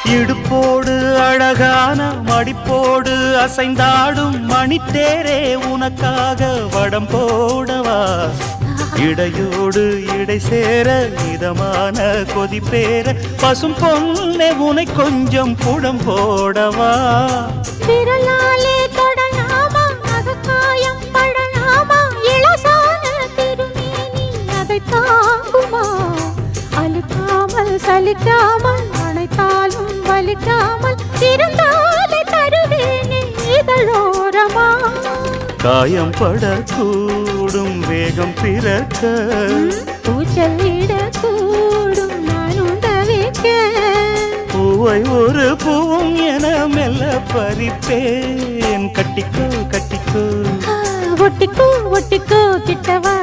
இடுப்போடு அழகான மடிப்போடு அசைந்தாடும் மணித்தேரே உனக்காக வடம் போடவா இடையோடு இடை சேர இதமான கொதிப்பேர பசும் பொன்னே உனை கொஞ்சம் புடம் போடவா விரலாலே தொடலாமா அகக்காயம் படலாமா இளசான திருமேனி அதை தாங்குமா அழுக்காமல் சலிக்காமல் அணைத்தாலும் வலிக்காமல் இருந்தாலே தருவேனே இதழோரமா காயம் படக்கூடும் வேகம் பிறக்க பூச்சலிடக்கூடும் நான் உண்டவிக்க பூவை ஒரு பூவும் என மெல்ல பறிப்பேன் கட்டிக்கோ கட்டிக்கோ ஒட்டிக்கோ ஒட்டிக்கோ கிட்டவா